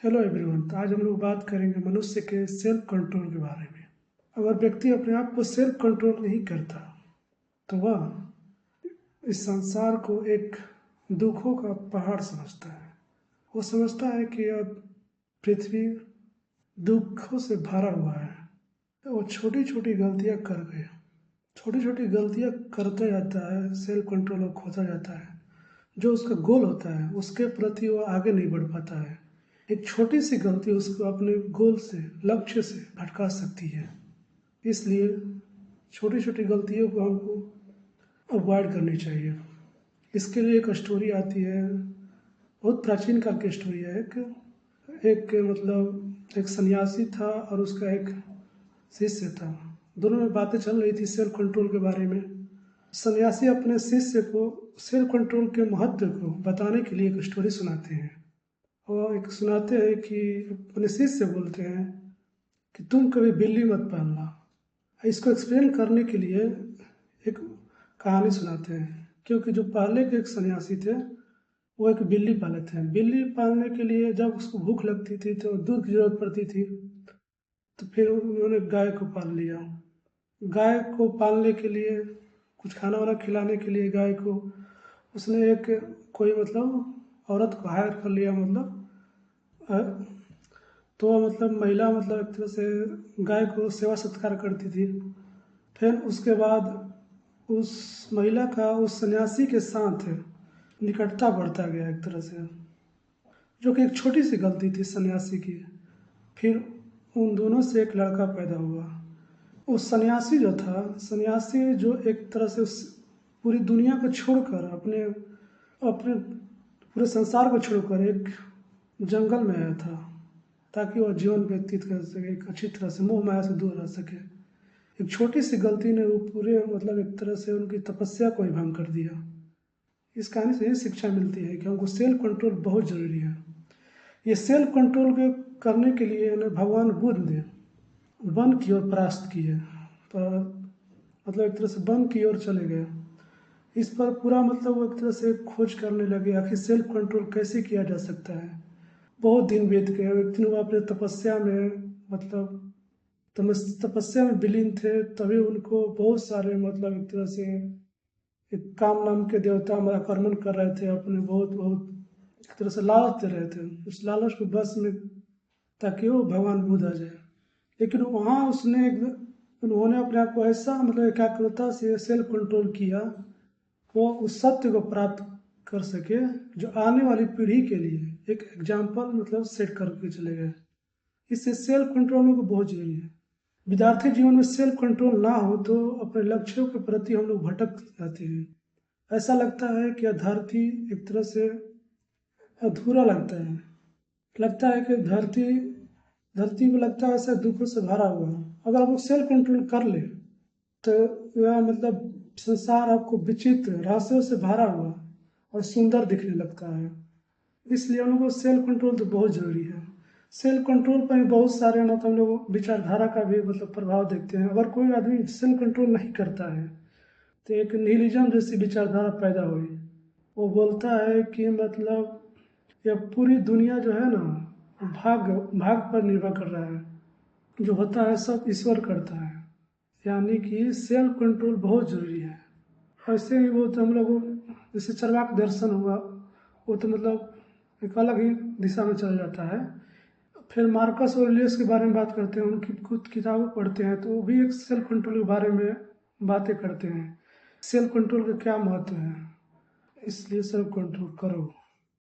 Hello everyone. तो आज हम लोग बात करेंगे मनुष्य के सेल्फ कंट्रोल के बारे में। अगर व्यक्ति अपने आप को सेल्फ कंट्रोल नहीं करता तो वह इस संसार को एक दुखों का पहाड़ समझता है। वो समझता है कि यह पृथ्वी दुखों से भरा हुआ है। तो वो छोटी छोटी गलतियां कर गए, छोटी छोटी गलतियां करता जाता है, सेल्फ कंट्रोल को खोता जाता है। जो उसका गोल होता है उसके प्रति वो आगे नहीं बढ़ पाता है। एक छोटी सी गलती उसको अपने गोल से, लक्ष्य से भटका सकती है। इसलिए छोटी छोटी गलतियों को हमको अवॉइड करनी चाहिए। इसके लिए एक स्टोरी आती है, बहुत प्राचीन काल की स्टोरी है। एक एक मतलब एक सन्यासी था और उसका एक शिष्य था। दोनों में बातें चल रही थी सेल्फ कंट्रोल के बारे में। सन्यासी अपने शिष्य को सेल्फ कंट्रोल के महत्व को बताने के लिए एक स्टोरी सुनाते हैं। और एक सुनाते हैं कि अपने शिष्य से बोलते हैं कि तुम कभी बिल्ली मत पालना। इसको एक्सप्लेन करने के लिए एक कहानी सुनाते हैं, क्योंकि जो पहले के एक सन्यासी थे वो एक बिल्ली पाले थे। बिल्ली पालने के लिए जब उसको भूख लगती थी तो दूध की जरूरत पड़ती थी, तो फिर उन्होंने गाय को पाल लिया। गाय को पालने के लिए, कुछ खाना वाना खिलाने के लिए गाय को उसने एक कोई मतलब औरत को हायर कर लिया। अ, तो मतलब महिला मतलब एक तरह से गाय को सेवा सत्कार करती थी। फिर उसके बाद उस महिला का उस सन्यासी के साथ निकटता बढ़ता गया एक तरह से, जो कि एक छोटी सी गलती थी सन्यासी की। फिर उन दोनों से एक लड़का पैदा हुआ। उस सन्यासी जो था, सन्यासी जो एक तरह से उस पूरी दुनिया को छोड़कर, अपने अपने पूरे संसार को छोड़कर एक जंगल में आया था, ताकि वह जीवन व्यतीत कर सके, एक अच्छी तरह से मोह माया से दूर रह सके। एक छोटी सी गलती ने वो पूरे मतलब एक तरह से उनकी तपस्या को ही भंग कर दिया। इस कहानी से ये शिक्षा मिलती है कि हमको सेल्फ कंट्रोल बहुत ज़रूरी है। ये सेल्फ कंट्रोल के करने के लिए ना भगवान बुद्ध ने वन की ओर परास्त किए, पर मतलब एक तरह से वन की ओर चले गए। इस पर पूरा मतलब वो एक तरह से खोज करने लगे, आखिर सेल्फ कंट्रोल कैसे किया जा सकता है। बहुत दिन बीत गए। एक दिन वो अपने तपस्या में मतलब तपस्या में विलीन थे, तभी उनको बहुत सारे मतलब एक तरह से एक काम नाम के देवता आक्रमण कर रहे थे, अपने बहुत बहुत एक तरह से लालच दे रहे थे। उस लालच को बस में, ताकि वो भगवान बुद्ध आ जाए। लेकिन वहाँ उन्होंने अपने आप को ऐसा मतलब एकाग्रता से सेल्फ कंट्रोल किया, वो उस सत्य को प्राप्त कर सके जो आने वाली पीढ़ी के लिए एक एग्जाम्पल मतलब सेट करके चले गए। इससे सेल्फ कंट्रोल को बहुत जरूरी है। विद्यार्थी जीवन में सेल्फ कंट्रोल ना हो तो अपने लक्ष्यों के प्रति हम लोग भटक जाते हैं। ऐसा लगता है कि धरती एक तरह से अधूरा लगता है। लगता है कि धरती को लगता है ऐसा दुखों से भरा हुआ। अगर आप सेल्फ कंट्रोल कर ले तो यह मतलब संसार आपको विचित्र रहस्यों से भरा हुआ और सुंदर दिखने लगता है। इसलिए हम लोग को सेल्फ कंट्रोल तो बहुत ज़रूरी है। सेल्फ कंट्रोल पर बहुत सारे मतलब हम लोग विचारधारा का भी मतलब प्रभाव देखते हैं। अगर कोई आदमी सेल्फ कंट्रोल नहीं करता है तो एक निहिलिज्म जैसी विचारधारा पैदा हुई। वो बोलता है कि मतलब यह पूरी दुनिया जो है ना, भाग भाग पर निर्भर कर रहा है। जो होता है सब ईश्वर करता है। यानी कि सेल्फ कंट्रोल बहुत ज़रूरी है। ऐसे ही वो तो हम लोग जैसे चरवाक दर्शन हुआ, वो तो मतलब एक अलग ही दिशा में चल जाता है। फिर मार्कस ऑरेलियस के बारे में बात करते हैं, उनकी खुद किताबें पढ़ते हैं तो वो भी एक सेल्फ कंट्रोल के बारे में बातें करते हैं। सेल्फ कंट्रोल का क्या महत्व है, इसलिए सेल्फ कंट्रोल करो।